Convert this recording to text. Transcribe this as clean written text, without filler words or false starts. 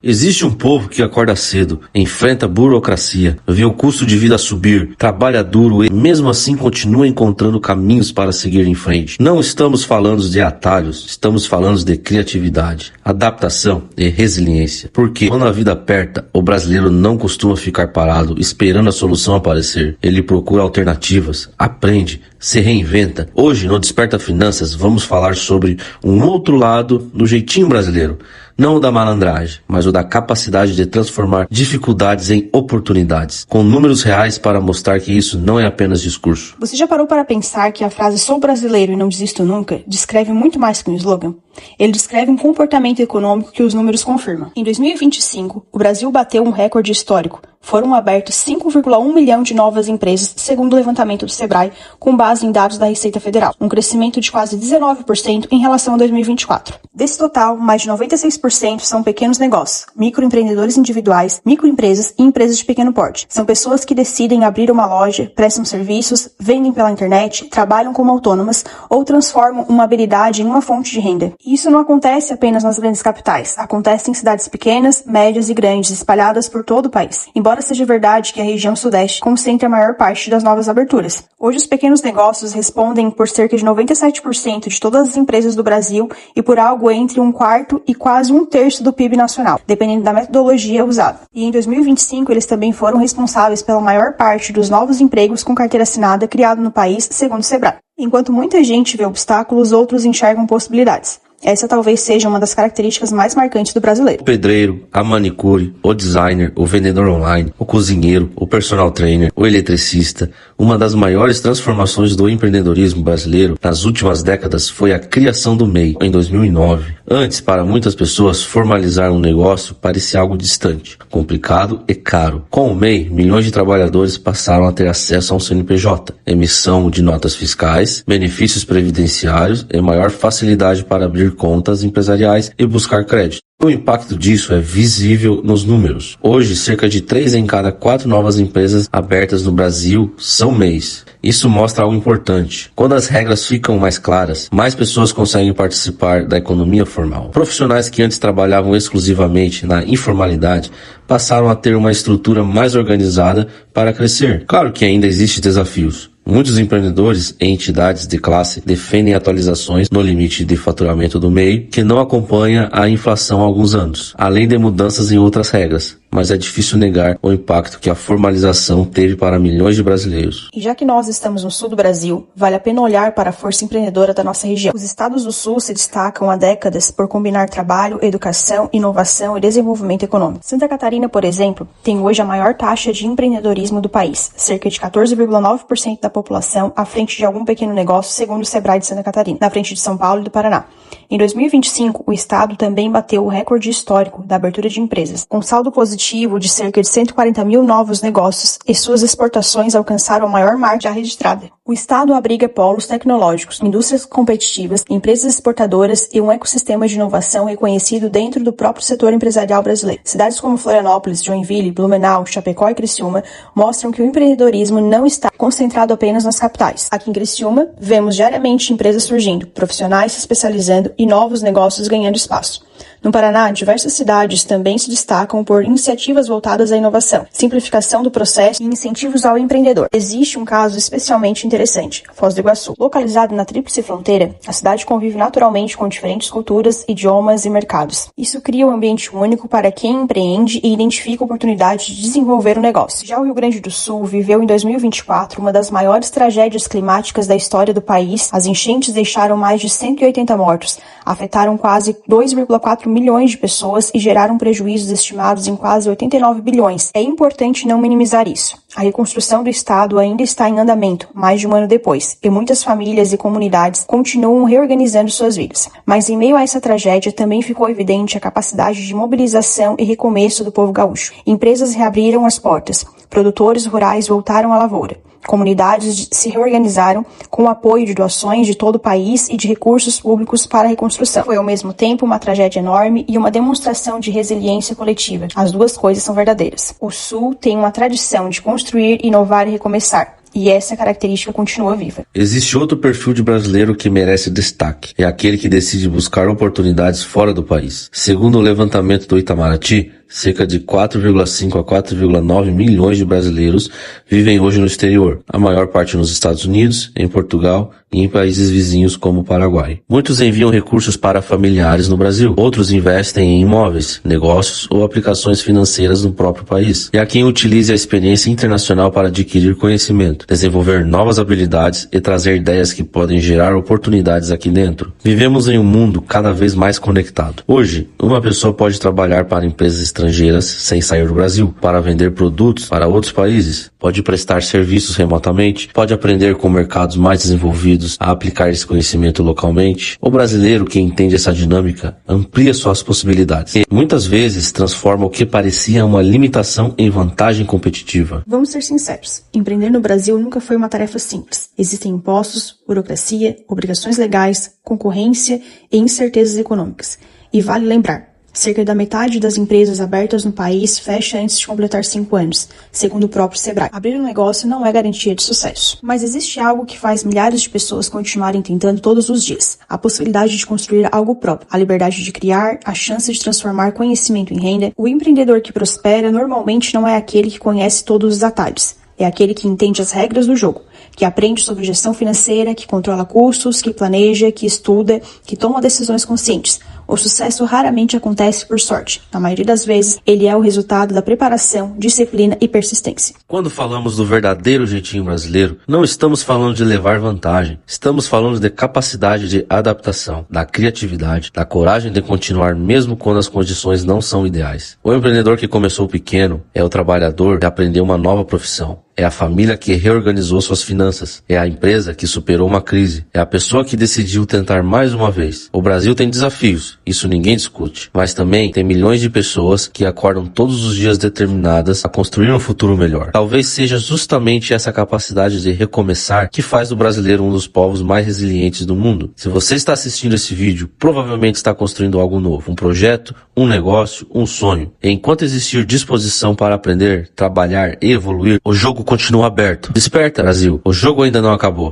Existe um povo que acorda cedo, enfrenta a burocracia, vê o custo de vida subir, trabalha duro e mesmo assim continua encontrando caminhos para seguir em frente. Não estamos falando de atalhos, estamos falando de criatividade, adaptação e resiliência. Porque quando a vida aperta, o brasileiro não costuma ficar parado esperando a solução aparecer. Ele procura alternativas, aprende, se reinventa. Hoje no Desperta Finanças vamos falar sobre um outro lado do jeitinho brasileiro. Não o da malandragem, mas o da capacidade de transformar dificuldades em oportunidades, com números reais para mostrar que isso não é apenas discurso. Você já parou para pensar que a frase "sou brasileiro e não desisto nunca" descreve muito mais que um slogan? Ele descreve um comportamento econômico que os números confirmam. Em 2025, o Brasil bateu um recorde histórico. Foram abertos 5,1 milhão de novas empresas, segundo o levantamento do Sebrae, com base em dados da Receita Federal, um crescimento de quase 19% em relação a 2024. Desse total, mais de 96% são pequenos negócios, microempreendedores individuais, microempresas e empresas de pequeno porte. São pessoas que decidem abrir uma loja, prestam serviços, vendem pela internet, trabalham como autônomas ou transformam uma habilidade em uma fonte de renda. E isso não acontece apenas nas grandes capitais, acontece em cidades pequenas, médias e grandes, espalhadas por todo o país. Embora seja verdade que a região sudeste concentra a maior parte das novas aberturas. Hoje os pequenos negócios respondem por cerca de 97% de todas as empresas do Brasil e por algo entre 1/4 e quase 1/3 do PIB nacional, dependendo da metodologia usada. E em 2025 eles também foram responsáveis pela maior parte dos novos empregos com carteira assinada criado no país, segundo o Sebrae. Enquanto muita gente vê obstáculos, outros enxergam possibilidades. Essa talvez seja uma das características mais marcantes do brasileiro. O pedreiro, a manicure, o designer, o vendedor online, o cozinheiro, o personal trainer, o eletricista. Uma das maiores transformações do empreendedorismo brasileiro nas últimas décadas foi a criação do MEI, em 2009. Antes, para muitas pessoas, formalizar um negócio parecia algo distante, complicado e caro. Com o MEI, milhões de trabalhadores passaram a ter acesso a um CNPJ, emissão de notas fiscais, benefícios previdenciários e maior facilidade para abrir contas empresariais e buscar crédito. O impacto disso é visível nos números. Hoje, cerca de 3 em cada 4 novas empresas abertas no Brasil são MEIs. Isso mostra algo importante. Quando as regras ficam mais claras, mais pessoas conseguem participar da economia formal. Profissionais que antes trabalhavam exclusivamente na informalidade passaram a ter uma estrutura mais organizada para crescer. Claro que ainda existem desafios. Muitos empreendedores e entidades de classe defendem atualizações no limite de faturamento do MEI, que não acompanha a inflação há alguns anos, além de mudanças em outras regras. Mas é difícil negar o impacto que a formalização teve para milhões de brasileiros. E já que nós estamos no sul do Brasil, vale a pena olhar para a força empreendedora da nossa região. Os estados do sul se destacam há décadas por combinar trabalho, educação, inovação e desenvolvimento econômico. Santa Catarina, por exemplo, tem hoje a maior taxa de empreendedorismo do país, cerca de 14,9% da população à frente de algum pequeno negócio, segundo o Sebrae de Santa Catarina, na frente de São Paulo e do Paraná. Em 2025, o estado também bateu o recorde histórico da abertura de empresas, com saldo positivo de cerca de 140 mil novos negócios e suas exportações alcançaram a maior marca já registrada. O estado abriga polos tecnológicos, indústrias competitivas, empresas exportadoras e um ecossistema de inovação reconhecido dentro do próprio setor empresarial brasileiro. Cidades como Florianópolis, Joinville, Blumenau, Chapecó e Criciúma mostram que o empreendedorismo não está concentrado apenas nas capitais. Aqui em Criciúma, vemos diariamente empresas surgindo, profissionais se especializando e novos negócios ganhando espaço. No Paraná, diversas cidades também se destacam por iniciativas voltadas à inovação, simplificação do processo e incentivos ao empreendedor. Existe um caso especialmente interessante, Foz do Iguaçu. Localizado na Tríplice Fronteira, a cidade convive naturalmente com diferentes culturas, idiomas e mercados. Isso cria um ambiente único para quem empreende e identifica oportunidades de desenvolver o negócio. Já o Rio Grande do Sul viveu em 2024 uma das maiores tragédias climáticas da história do país. As enchentes deixaram mais de 180 mortos, afetaram quase 2,4 milhões de pessoas e geraram prejuízos estimados em quase 89 bilhões. É importante não minimizar isso. A reconstrução do estado ainda está em andamento, mais de um ano depois, e muitas famílias e comunidades continuam reorganizando suas vidas. Mas em meio a essa tragédia também ficou evidente a capacidade de mobilização e recomeço do povo gaúcho. Empresas reabriram as portas, produtores rurais voltaram à lavoura. Comunidades se reorganizaram com o apoio de doações de todo o país e de recursos públicos para a reconstrução. Foi ao mesmo tempo uma tragédia enorme e uma demonstração de resiliência coletiva. As duas coisas são verdadeiras. O Sul tem uma tradição de construir, inovar e recomeçar. E essa característica continua viva. Existe outro perfil de brasileiro que merece destaque. É aquele que decide buscar oportunidades fora do país. Segundo o levantamento do Itamaraty, cerca de 4,5 a 4,9 milhões de brasileiros vivem hoje no exterior, a maior parte nos Estados Unidos, em Portugal e em países vizinhos como o Paraguai. Muitos enviam recursos para familiares no Brasil, outros investem em imóveis, negócios ou aplicações financeiras no próprio país. E há quem utilize a experiência internacional para adquirir conhecimento, desenvolver novas habilidades e trazer ideias que podem gerar oportunidades aqui dentro. Vivemos em um mundo cada vez mais conectado. Hoje, uma pessoa pode trabalhar para empresas estrangeiras sem sair do Brasil, para vender produtos para outros países, pode prestar serviços remotamente, pode aprender com mercados mais desenvolvidos a aplicar esse conhecimento localmente. O brasileiro que entende essa dinâmica amplia suas possibilidades e muitas vezes transforma o que parecia uma limitação em vantagem competitiva. Vamos ser sinceros, empreender no Brasil nunca foi uma tarefa simples. Existem impostos, burocracia, obrigações legais, concorrência e incertezas econômicas. E vale lembrar, cerca da metade das empresas abertas no país fecha antes de completar 5 anos, segundo o próprio Sebrae. Abrir um negócio não é garantia de sucesso. Mas existe algo que faz milhares de pessoas continuarem tentando todos os dias. A possibilidade de construir algo próprio, a liberdade de criar, a chance de transformar conhecimento em renda. O empreendedor que prospera normalmente não é aquele que conhece todos os atalhos. É aquele que entende as regras do jogo, que aprende sobre gestão financeira, que controla custos, que planeja, que estuda, que toma decisões conscientes. O sucesso raramente acontece por sorte. Na maioria das vezes, ele é o resultado da preparação, disciplina e persistência. Quando falamos do verdadeiro jeitinho brasileiro, não estamos falando de levar vantagem. Estamos falando de capacidade de adaptação, da criatividade, da coragem de continuar mesmo quando as condições não são ideais. O empreendedor que começou pequeno é o trabalhador que aprendeu uma nova profissão. É a família que reorganizou suas finanças. É a empresa que superou uma crise. É a pessoa que decidiu tentar mais uma vez. O Brasil tem desafios, isso ninguém discute. Mas também tem milhões de pessoas que acordam todos os dias determinadas a construir um futuro melhor. Talvez seja justamente essa capacidade de recomeçar que faz do brasileiro um dos povos mais resilientes do mundo. Se você está assistindo esse vídeo, provavelmente está construindo algo novo. Um projeto, um negócio, um sonho. E enquanto existir disposição para aprender, trabalhar e evoluir, o jogo continua aberto. Desperta, Brasil. O jogo ainda não acabou.